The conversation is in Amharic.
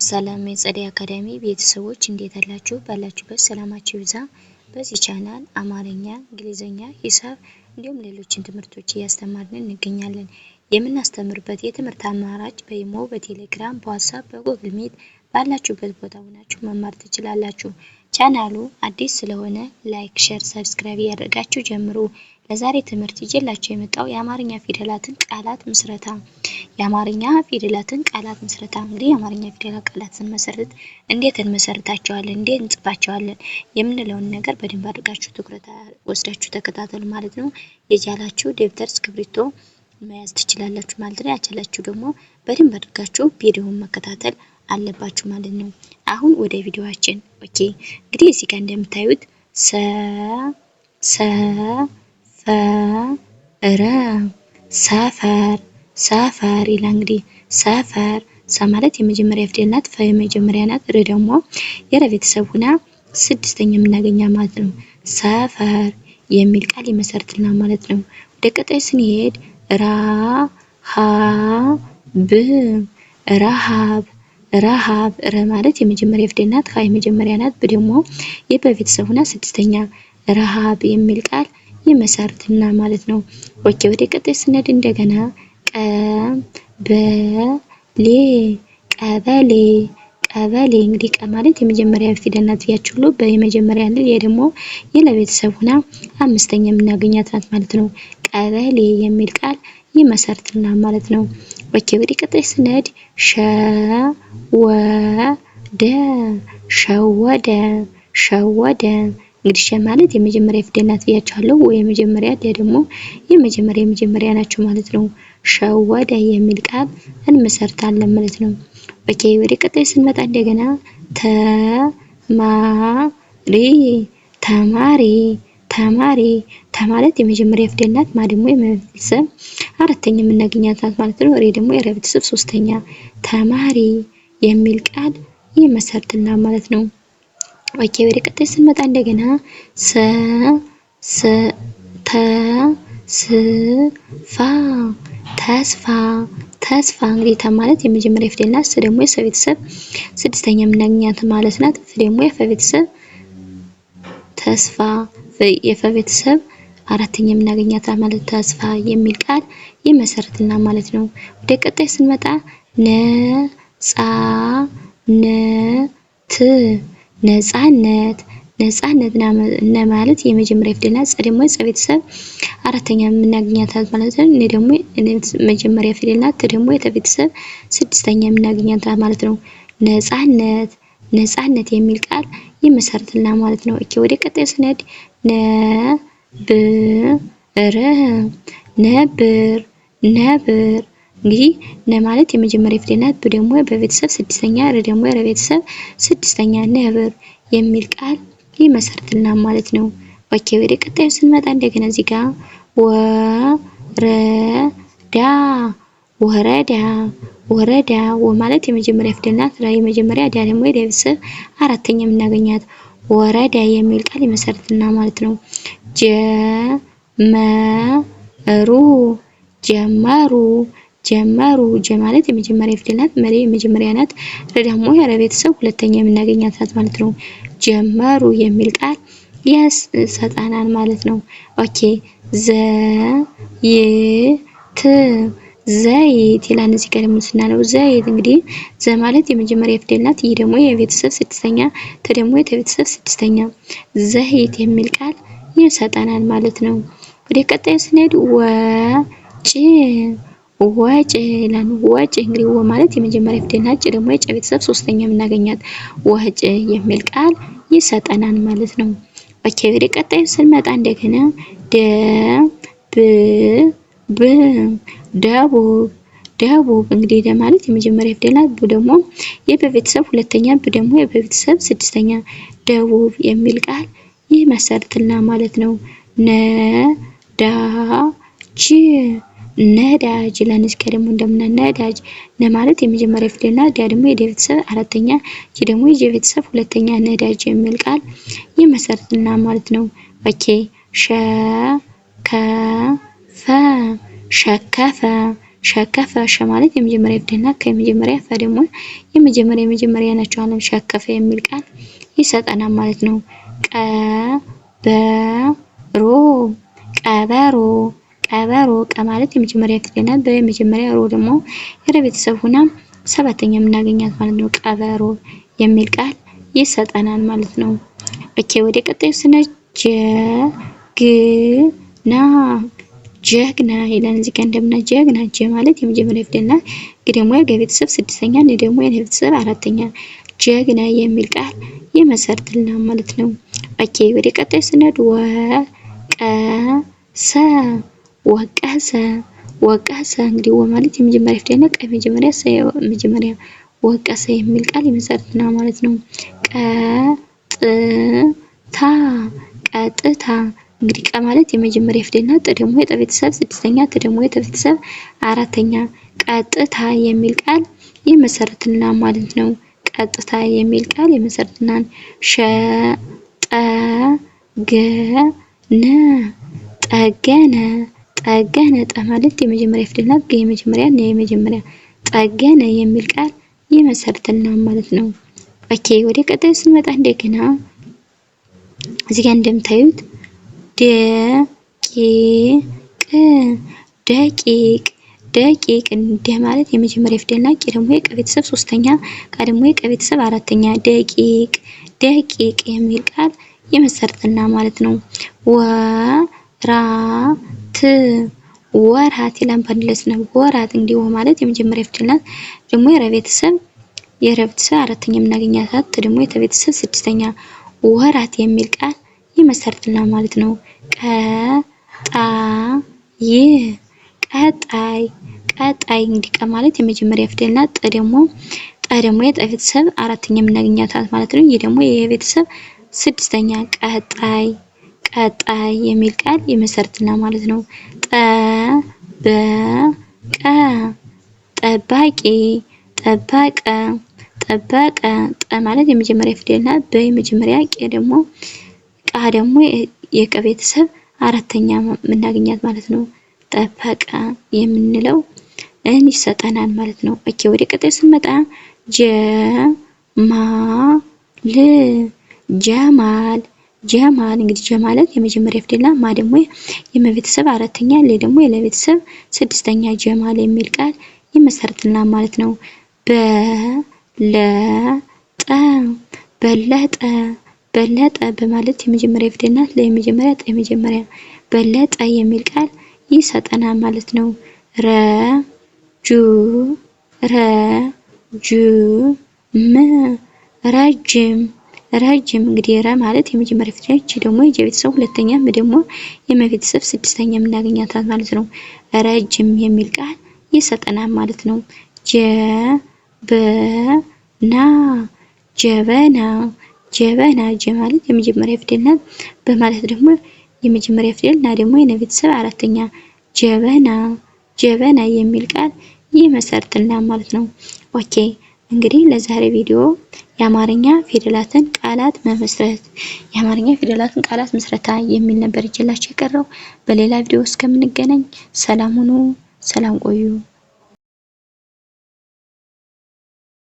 ሰላም የጸደይ አካዳሚ ቤተሰቦች እንዴት አላችሁ? ባላችሁበት ሰላማችሁ ይብዛ። በዚህ ቻናል አማርኛ፣ እንግሊዘኛ፣ ሂሳብ እንዲሁም ሌሎችን ትምህርቶች እያስተማርን እንገኛለን። የምናስተምርበት የትምህርት አማራጭ በኢሞ፣ በቴሌግራም፣ በዋትስአፕ፣ በጉግል ሚት ባላችሁበት ቦታ ሆናችሁ መማር ትችላላችሁ። ቻናሉ አዲስ ስለሆነ ላይክ፣ ሼር፣ ሰብስክራይብ ያደርጋችሁ ጀምሩ። ለዛሬ ትምህርት ይዤላችሁ የመጣው የአማርኛ ፊደላትን ቃላት ምስረታ የአማርኛ ፊደላትን ቃላት ምስረታ እንግዲህ የአማርኛ ፊደላት ቃላት ስንመሰርት እንዴት እንመሰርታቸዋለን፣ እንዴት እንጽፋቸዋለን የምንለውን ነገር በደንብ አድርጋችሁ ትኩረት ወስዳችሁ ተከታተሉ ማለት ነው። የቻላችሁ ደብተር እስክሪብቶ መያዝ ትችላላችሁ ማለት ነው። ያቻላችሁ ደግሞ በደንብ አድርጋችሁ ቪዲዮውን መከታተል አለባችሁ ማለት ነው። አሁን ወደ ቪዲዮአችን ኦኬ። እንግዲህ እዚህ ጋር እንደምታዩት ሰፈር ይላል። እንግዲህ ሰፈር ሰ ማለት የመጀመሪያ ፊደል ናት። ፈ የመጀመሪያ ናት። ር ደግሞ የረ ቤተሰብ ሆና ስድስተኛ የምናገኛት ማለት ነው። ሰፈር የሚል ቃል ይመሰርትልናል ማለት ነው። ወደ ቀጣይ ስንሄድ ረሃብ ረ ማለት የመጀመሪያ ፊደል ናት። ሀ የመጀመሪያ ናት። ብ ደግሞ የበ ቤተሰብ ሆና ስድስተኛ ረሃብ የሚል ቃል ይመሰርትልናል ማለት ነው። ኦኬ ወደ ቀጣይ ስንሄድ እንደገና ቀበሌ እንግዲህ ቀ ማለት የመጀመሪያ ፊደል ናት ብያችኋለሁ። በየመጀመሪያ ነው። ይሄ ደግሞ የለቤተሰብ ሆና አምስተኛ የምናገኛት ናት ማለት ነው። ቀበሌ የሚል ቃል ይመሰርትልናል ማለት ነው። ኦኬ ወደ ቀጣይ ስንሄድ ሸወደ እንግዲህ ሸ ማለት የመጀመሪያ ፊደል ናት ብያችኋለሁ። ወይ የመጀመሪያ ደግሞ የመጀመሪያ ናቸው ማለት ነው። ሸወደ የሚል ቃል እንመሰርታለን ማለት ነው። ኦኬ ወደ ቀጣይ ስንመጣ እንደገና ተማሪ ማለት የመጀመሪያ ፊደል ናት። ማ ደግሞ የቤተሰብ አራተኛ የምናገኛት ናት ማለት ነው። ሬ ደግሞ የረ ቤተሰብ ሶስተኛ ተማሪ የሚል ቃል ይመሰርትልናል ማለት ነው። ኦኬ ወደ ቀጣይ ስንመጣ እንደገና ተስፋ እንግዲህ ተ ማለት የመጀመሪያ ፊደል ናት። ስ ደግሞ የሰ ቤተሰብ ስድስተኛ የምናገኛት ማለት ናት። ፍ ደግሞ የፈ ቤተሰብ ተስፋ የፈ ቤተሰብ አራተኛ የምናገኛት ማለት ተስፋ የሚል ቃል ይመሰርትልናል ማለት ነው። ወደ ቀጣይ ስንመጣ ነፃነት ማለት የመጀመሪያ ፊደል ናት። ጸ ደግሞ የጸ ቤተሰብ አራተኛ የምናገኛት ማለት ነው። እኔ ደግሞ መጀመሪያ ፊደል ናት። ተ ደግሞ የተ ቤተሰብ ስድስተኛ የምናገኛት ማለት ነው። ነፃነት የሚል ቃል ይመሰርትልናል ማለት ነው። ኦኬ ወደ ቀጣይ ስንሄድ ነብር እንግዲህ ነ ማለት የመጀመሪያ ፊደል ናት። ብ ደግሞ በቤተሰብ ስድስተኛ፣ ር ደግሞ የረ ቤተሰብ ስድስተኛ ነብር የሚል ቃል ይመሰርትልናል ማለት ነው። ኦኬ ወደ ቀጣዩ ስንመጣ እንደገና እዚህ ጋር ወረዳ ወ ማለት የመጀመሪያ ፊደል ናት። ራ የመጀመሪያ፣ ዳ ደግሞ የደ ቤተሰብ አራተኛ የምናገኛት ወረዳ የሚል ቃል ይመሰርትልናል ማለት ነው። ጀመሩ ጀ ማለት የመጀመሪያ ፊደል ናት። መሪ የመጀመሪያ ናት። ረ ደግሞ የረ ቤተሰብ ሁለተኛ የምናገኛት ናት ማለት ነው። ጀመሩ የሚል ቃል ያሰጣናል ማለት ነው። ኦኬ ዘይት ይላል። እዚህ ጋር ደግሞ ስናለው ዘይት እንግዲህ ዘ ማለት የመጀመሪያ ፊደል ናት። ይህ ደግሞ የቤተሰብ ስድስተኛ፣ ተ ደግሞ የቤተሰብ ስድስተኛ ዘይት የሚል ቃል ይሰጠናል ማለት ነው። ወደ ቀጣዩ ስንሄድ ወጭ ይላል። ወጭ እንግዲህ ወ ማለት የመጀመሪያ ፊደል ናት። ጭ ደግሞ የጨ ቤተሰብ ሶስተኛ የምናገኛት ወጭ የሚል ቃል ይሰጠናል ማለት ነው። ኦኬ ወደ ቀጣዩ ስንመጣ እንደገና ደቡብ እንግዲህ ደ ማለት የመጀመሪያ ፊደል ናት። ቡ ደግሞ የበቤተሰብ ሁለተኛ፣ ብ ደግሞ የበቤተሰብ ስድስተኛ ደቡብ የሚል ቃል ይመሰርትልናል ማለት ነው። ነዳጅ ይላል። እስኪ ደግሞ ነዳጅ ነ ማለት የመጀመሪያ ፊደል ናት። ዳ ደግሞ የደ ቤተሰብ አራተኛ፣ ጂ ደግሞ የጀ ቤተሰብ ሁለተኛ ነዳጅ የሚል ቃል ይመሰርትልናል ማለት ነው። ኦኬ ሸከፈ ሸከፈ ሸ ማለት የመጀመሪያ ፊደልና ከመጀመሪያ ፈ ደግሞ የመጀመሪያ ናቸው። አሁን ሸከፈ የሚል ቃል ይሰጠናል ማለት ነው። ቀበሮ ቀበሮ ቀበሮ ቀ ማለት የመጀመሪያ ፊደል ናት። በመጀመሪያ ሮ ደግሞ የረ ቤተሰብ ሆና ሰባተኛ የምናገኛት ማለት ነው። ቀበሮ የሚል ቃል ይሰጠናል ማለት ነው። ኦኬ ወደ ቀጣዩ ስንሄድ ጀግና ጀግና ይላል። እዚህ ጋር እንደምናየው ጀግና ጀ ማለት የመጀመሪያ ፊደል ናት። ግ ደግሞ የገ ቤተሰብ ስድስተኛ፣ ን ደግሞ የነ ቤተሰብ አራተኛ ጀግና የሚል ቃል ይመሰርትልናል ማለት ነው። ኦኬ ወደ ቀጣዩ ስንሄድ ወቀሰ ወቀሰ ወቀሰ እንግዲህ ወ ማለት የመጀመሪያ ፊደል ናት። ቀ መጀመሪያ ሰ መጀመሪያ ወቀሰ የሚል ቃል ይመሰርትልናል ማለት ነው። ቀጥታ ቀጥታ እንግዲህ ቀ ማለት የመጀመሪያ ፊደል ናት። ጥ ደግሞ የጠ ቤተሰብ ስድስተኛ፣ ት ደግሞ የተ ቤተሰብ አራተኛ ቀጥታ የሚል ቃል ይመሰርትልናል ማለት ነው። ቀጥታ የሚል ቃል ይመሰርትልናል። ጠገነ ጠገነ ጠገነ ጠ ማለት የመጀመሪያ ፊደል ናት። ገ የመጀመሪያ፣ ነ የመጀመሪያ ጠገነ የሚል ቃል ይመሰርትልናል ማለት ነው። ኦኬ ወደ ቀጣዩ ስንመጣ እንደገና እዚህ ጋር እንደምታዩት ደቂቅ ደቂቅ እንደ ማለት የመጀመሪያ ፊደል ናት። ቂ ደግሞ የቀ ቤተሰብ ሶስተኛ፣ ቃ ደግሞ የቀ ቤተሰብ አራተኛ ደቂቅ ደቂቅ የሚል ቃል ይመሰርትልናል ማለት ነው። ወራት ወራት ይላል። ባንድለስ ነው ወራት እንግዲህ ወ ማለት የመጀመሪያ ፊደል ናት። ደግሞ የረ ቤተሰብ አራተኛ የምናገኛት ደግሞ የተ ቤተሰብ ስድስተኛ ወራት የሚል ቃል ይመሰርትልናል ማለት ነው። ቀጣይ ቀጣይ እንግዲህ ቀ ማለት የመጀመሪያ ፊደል ናት። ጠ ደግሞ የጠ ቤተሰብ አራተኛ የምናገኛት ማለት ነው። ይህ ደግሞ የቤተሰብ ስድስተኛ ቀጣይ ቀጣይ የሚል ቃል ይመሰርትልናል ማለት ነው። ጠበቀ ጠባቂ ጠበቀ ጠበቀ ጠ ማለት የመጀመሪያ ፊደል ናት። በመጀመሪያ ቄ ደግሞ ቃ ደግሞ የቀ ቤተሰብ አራተኛ የምናገኛት ማለት ነው። ጠበቀ የምንለው ይሰጠናል ማለት ነው። ኦኬ ወደ ቀጣዩ ስንመጣ ጀማል ጀማል እንግዲህ ጀ ማለት የመጀመሪያ ፊደል ናት። ማ ደግሞ የመቤተሰብ አራተኛ፣ ለ ደግሞ የለቤተሰብ ስድስተኛ ጀማል የሚል ቃል ይመሰርትልናል ማለት ነው። በለጠ በለጠ በማለት የመጀመሪያ ፊደል ናት። ለ የመጀመሪያ፣ ጠ የመጀመሪያ በለጠ የሚል ቃል ይሰጠናል ማለት ነው። ረጅም ረጅም እንግዲህ ረ ማለት የመጀመሪያ ፊደል ነች። ደግሞ የቤተሰብ ሁለተኛ፣ ም ደግሞ የመቤተሰብ ስድስተኛ የምናገኛት ማለት ነው። ረጅም የሚል ቃል ይሰጠናል ማለት ነው። ጀበና ጀበና ጀበና ጀ ማለት የመጀመሪያ ፊደል ናት። በማለት ደግሞ የመጀመሪያ ፊደል እና ደግሞ የነ ቤተሰብ አራተኛ ጀበና ጀበና የሚል ቃል ይመሰርትልናል ማለት ነው። ኦኬ እንግዲህ ለዛሬ ቪዲዮ የአማርኛ ፊደላትን ቃላት መመስረት የአማርኛ ፊደላትን ቃላት ምስረታ የሚል ነበር ይዤላችሁ የቀረው። በሌላ ቪዲዮ እስከምንገናኝ ሰላም ሁኑ፣ ሰላም ቆዩ።